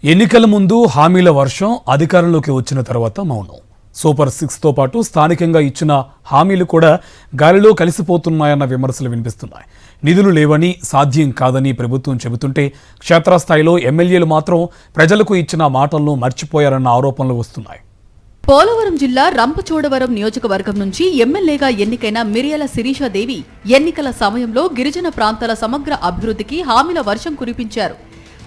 ఎన్నికల ముందు హామీల వర్షం అధికారంలోకి వచ్చిన తర్వాత మౌనం. సూపర్ 6తో పాటు స్థానికంగా ఇచ్చిన హామీలు కూడా గాలిలో కలిసిపోతున్నాయన్న విమర్శలు వినిపిస్తున్నాయి. నిధులు లేవని, సాధ్యం కాదని ప్రభుత్వం చెబుతుంటే క్షేత్రస్థాయిలో ఎమ్మెల్యేలు మాత్రం ప్రజలకు ఇచ్చిన మాటలను మర్చిపోయారన్న ఆరోపణలు వస్తున్నాయి. పోలవరం జిల్లా రంపచోడవరం నియోజకవర్గం నుంచి ఎమ్మెల్యేగా ఎన్నికైన మిర్యాల శిరీషాదేవి ఎన్నికల సమయంలో గిరిజన ప్రాంతాల సమగ్ర అభివృద్ధికి హామీల వర్షం కురిపించారు.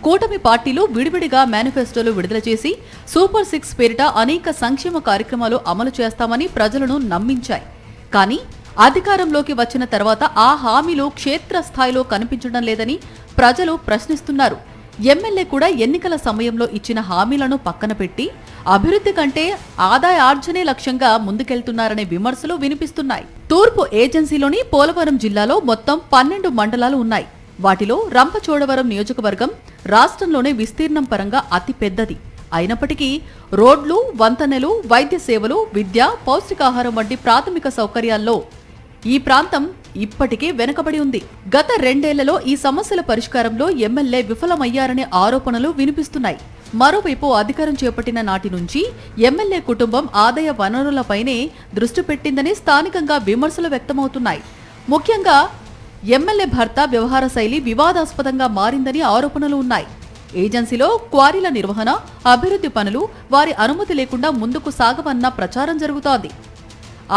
కూటమి పార్టీలు విడివిడిగా మేనిఫెస్టోలు విడుదల చేసి సూపర్ 6 పేరిట అనేక సంక్షేమ కార్యక్రమాలు అమలు చేస్తామని ప్రజలను నమ్మించాయి. కానీ అధికారంలోకి వచ్చిన తర్వాత ఆ హామీలు క్షేత్రస్థాయిలో కనిపించడం లేదని ప్రజలు ప్రశ్నిస్తున్నారు. ఎమ్మెల్యే కూడా ఎన్నికల సమయంలో ఇచ్చిన హామీలను పక్కన పెట్టి అభివృద్ధి కంటే ఆదాయ ఆర్జనే లక్ష్యంగా ముందుకెళ్తున్నారనే విమర్శలు వినిపిస్తున్నాయి. తూర్పు ఏజెన్సీలోని పోలవరం జిల్లాలో మొత్తం 12 మండలాలు ఉన్నాయి. వాటిలో రంపచోడవరం నియోజకవర్గం రాష్ట్రంలోనే విస్తీర్ణం పరంగా అతి పెద్దది. అయినప్పటికీ రోడ్లు, వంతెనలు, వైద్య సేవలు, విద్య, పౌష్టికాహారం వంటి ప్రాథమిక సౌకర్యాల్లో ఈ ప్రాంతం ఇప్పటికే వెనుకబడి ఉంది. గత 2 ఏళ్లలో ఈ సమస్యల పరిష్కారంలో ఎమ్మెల్యే విఫలమయ్యారనే ఆరోపణలు వినిపిస్తున్నాయి. మరోవైపు అధికారం చేపట్టిన నాటి నుంచి ఎమ్మెల్యే కుటుంబం ఆదాయ వనరులపైనే దృష్టి పెట్టిందని స్థానికంగా విమర్శలు వ్యక్తమవుతున్నాయి. ముఖ్యంగా ఎమ్మెల్యే భర్త వ్యవహార శైలి వివాదాస్పదంగా మారిందని ఆరోపణలు ఉన్నాయి. ఏజెన్సీలో క్వారీల నిర్వహణ, అభివృద్ధి పనులు వారి అనుమతి లేకుండా ముందుకు సాగవన్న ప్రచారం జరుగుతోంది.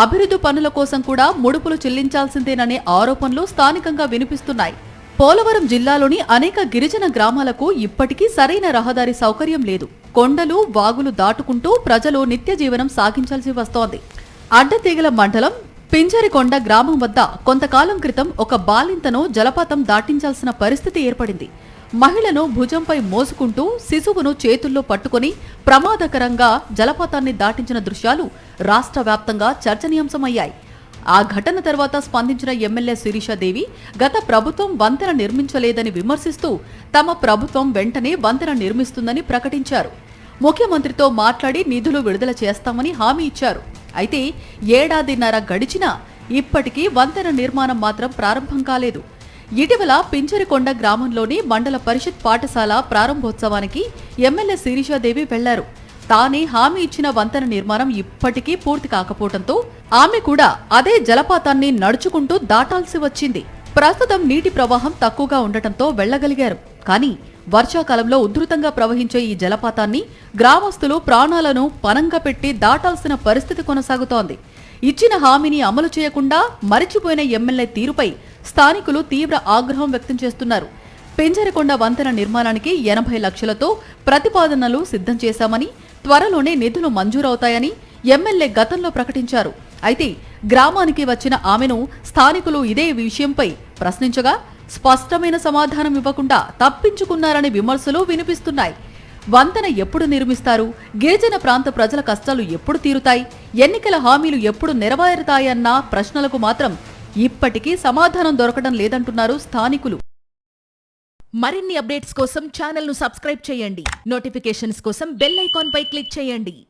అభివృద్ధి పనుల కోసం కూడా ముడుపులు చెల్లించాల్సిందేననే ఆరోపణలు స్థానికంగా వినిపిస్తున్నాయి. పోలవరం జిల్లాలోని అనేక గిరిజన గ్రామాలకు ఇప్పటికీ సరైన రహదారి సౌకర్యం లేదు. కొండలు, వాగులు దాటుకుంటూ ప్రజలు నిత్య జీవనం సాగించాల్సి వస్తోంది. అడ్డతీగల మండలం పింజరికొండ గ్రామం వద్ద కొంతకాలం క్రితం ఒక బాలింతను జలపాతం దాటించాల్సిన పరిస్థితి ఏర్పడింది. మహిళను భుజంపై మోసుకుంటూ శిశువును చేతుల్లో పట్టుకుని ప్రమాదకరంగా జలపాతాన్ని దాటించిన దృశ్యాలు రాష్ట్ర వ్యాప్తంగా చర్చనీయాంశమయ్యాయి. ఆ ఘటన తర్వాత స్పందించిన ఎమ్మెల్యే శిరీషాదేవి గత ప్రభుత్వం వంతెన నిర్మించలేదని విమర్శిస్తూ తమ ప్రభుత్వం వెంటనే వంతెన నిర్మిస్తుందని ప్రకటించారు. ముఖ్యమంత్రితో మాట్లాడి నిధులు విడుదల చేస్తామని హామీ ఇచ్చారు. అయితే ఏడాదిన్నర గడిచినా ఇప్పటికీ వంతెన నిర్మాణం మాత్రం ప్రారంభం కాలేదు. ఇటీవల పింజరికొండ గ్రామంలోని మండల పరిషత్ పాఠశాల ప్రారంభోత్సవానికి ఎమ్మెల్యే శిరీషాదేవి వెళ్లారు. తానే హామీ ఇచ్చిన వంతెన నిర్మాణం ఇప్పటికీ పూర్తి కాకపోవడంతో ఆమె కూడా అదే జలపాతాన్ని నడుచుకుంటూ దాటాల్సి వచ్చింది. ప్రస్తుతం నీటి ప్రవాహం తక్కువగా ఉండటంతో వెళ్లగలిగారు. కానీ వర్షాకాలంలో ఉధృతంగా ప్రవహించే ఈ జలపాతాన్ని గ్రామస్తులు ప్రాణాలను పణంగా పెట్టి దాటాల్సిన పరిస్థితి కొనసాగుతోంది. ఇచ్చిన హామీని అమలు చేయకుండా మరిచిపోయిన ఎమ్మెల్యే తీరుపై స్థానికులు తీవ్ర ఆగ్రహం వ్యక్తం చేస్తున్నారు. పింజరికొండ వంతెన నిర్మాణానికి 80 లక్షలతో ప్రతిపాదనలు సిద్ధం చేశామని, త్వరలోనే నిధులు మంజూరవుతాయని ఎమ్మెల్యే గతంలో ప్రకటించారు. అయితే గ్రామానికి వచ్చిన ఆమెను స్థానికులు ఇదే విషయంపై ప్రశ్నించగా స్పష్టమైన సమాధానం ఇవ్వకుండా తప్పించుకున్నారనే విమర్శలు వినిపిస్తున్నాయి. వంతెన ఎప్పుడు నిర్మిస్తారు? గిరిజన ప్రాంత ప్రజల కష్టాలు ఎప్పుడు తీరుతాయి? ఎన్నికల హామీలు ఎప్పుడు నెరవేరుతాయన్న ప్రశ్నలకు మాత్రం ఇప్పటికీ సమాధానం దొరకడం లేదంటున్నారు స్థానికులు. మరిన్ని అప్డేట్స్ కోసం ఛానల్ను సబ్స్క్రైబ్ చేయండి. నోటిఫికేషన్స్ కోసం బెల్ ఐకాన్ పై క్లిక్ చేయండి.